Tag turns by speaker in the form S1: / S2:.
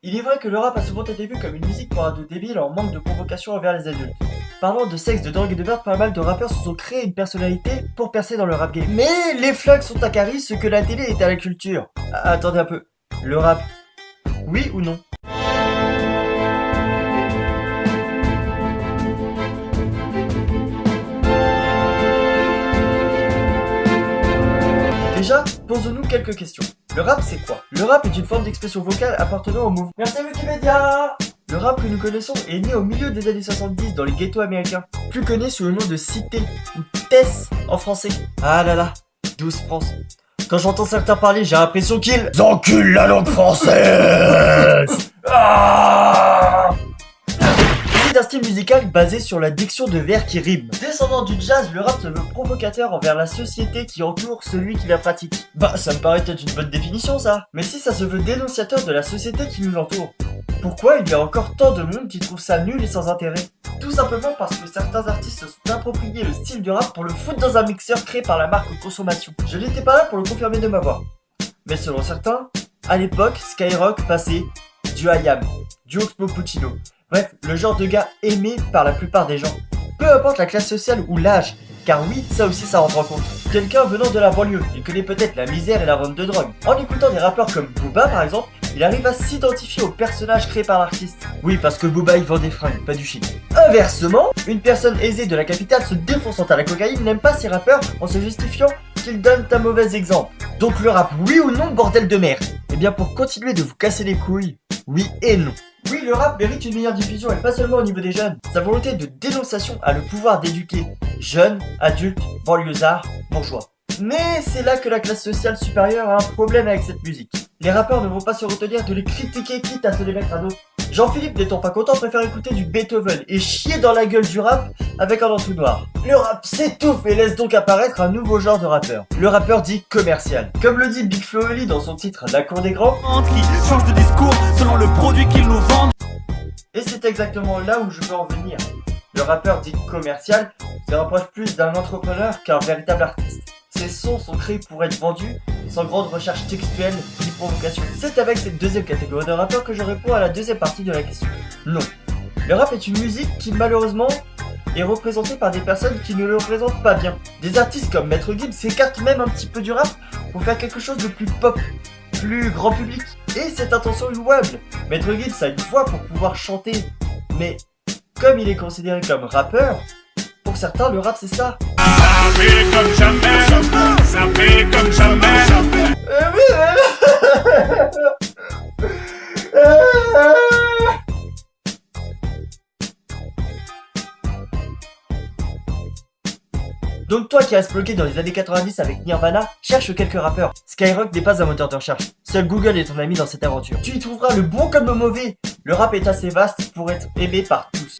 S1: Il est vrai que le rap a souvent été vu comme une musique pour ados débiles en manque de provocation envers les adultes. Parlant de sexe, de drogue et de meurtre, pas mal de rappeurs se sont créés une personnalité pour percer dans le rap game. Mais les flingues sont à Caris ce que la télé est à la culture. Attendez un peu. Le rap, oui ou non? Déjà, posons-nous quelques questions. Le rap, c'est quoi? Le rap est une forme d'expression vocale appartenant au mouvement. Merci Wikipédia! Le rap que nous connaissons est né au milieu des années 70 dans les ghettos américains, plus connu sous le nom de Cité, ou Tess en français. Ah là là, douce France. Quand j'entends certains parler, j'ai l'impression qu'ils enculent la langue française. C'est un style musical basé sur la diction de vers qui riment. Descendant du jazz, le rap se veut provocateur envers la société qui entoure celui qui la pratique. Bah, ça me paraît être une bonne définition ça. Mais si ça se veut dénonciateur de la société qui nous entoure, pourquoi il y a encore tant de monde qui trouve ça nul et sans intérêt? Tout simplement parce que certains artistes se sont appropriés le style du rap pour le foutre dans un mixeur créé par la marque Consommation. Je n'étais pas là pour le confirmer de ma voix. Mais selon certains, à l'époque, Skyrock passait du IAM, du Oxmo Puccino. Bref, le genre de gars aimé par la plupart des gens. Peu importe la classe sociale ou l'âge, car oui, ça aussi ça rentre en compte. Quelqu'un venant de la banlieue, il connaît peut-être la misère et la vente de drogue. En écoutant des rappeurs comme Booba par exemple, il arrive à s'identifier au personnage créé par l'artiste. Oui, parce que Booba il vend des fringues, pas du shit. Inversement, une personne aisée de la capitale se défonçant à la cocaïne n'aime pas ces rappeurs en se justifiant qu'ils donnent un mauvais exemple. Donc le rap, oui ou non, bordel de merde? Eh bien pour continuer de vous casser les couilles, oui et non. Oui, le rap mérite une meilleure diffusion et pas seulement au niveau des jeunes. Sa volonté de dénonciation a le pouvoir d'éduquer jeunes, adultes, banlieusards, bourgeois. Mais c'est là que la classe sociale supérieure a un problème avec cette musique. Les rappeurs ne vont pas se retenir de les critiquer quitte à se les mettre à dos. Jean-Philippe, n'étant pas content, préfère écouter du Beethoven et chier dans la gueule du rap avec un entonnoir. Le rap s'étouffe et laisse donc apparaître un nouveau genre de rappeur. Le rappeur dit commercial. Comme le dit Big Flo et Oli dans son titre La Cour des Grands,
S2: qui change de discours selon le produit qu'ils nous vendent.
S1: Et c'est exactement là où je veux en venir. Le rappeur dit commercial se rapproche plus d'un entrepreneur qu'un véritable artiste. Ses sons sont créés pour être vendus, sans grande recherche textuelle ni provocation. C'est avec cette deuxième catégorie de rappeurs que je réponds à la deuxième partie de la question. Non. Le rap est une musique qui malheureusement est représentée par des personnes qui ne le représentent pas bien. Des artistes comme Maître Gims s'écartent même un petit peu du rap pour faire quelque chose de plus pop, plus grand public. Et cette intention est louable. Maître Gims a une voix pour pouvoir chanter, mais comme il est considéré comme rappeur, pour certains le rap c'est ça.
S2: Ça fait comme jamais, ça fait comme jamais.
S1: Donc toi qui restes bloqué dans les années 90 avec Nirvana, cherche quelques rappeurs. Skyrock n'est pas un moteur de recherche. Seul Google est ton ami dans cette aventure. Tu y trouveras le bon comme le mauvais. Le rap est assez vaste pour être aimé par tous.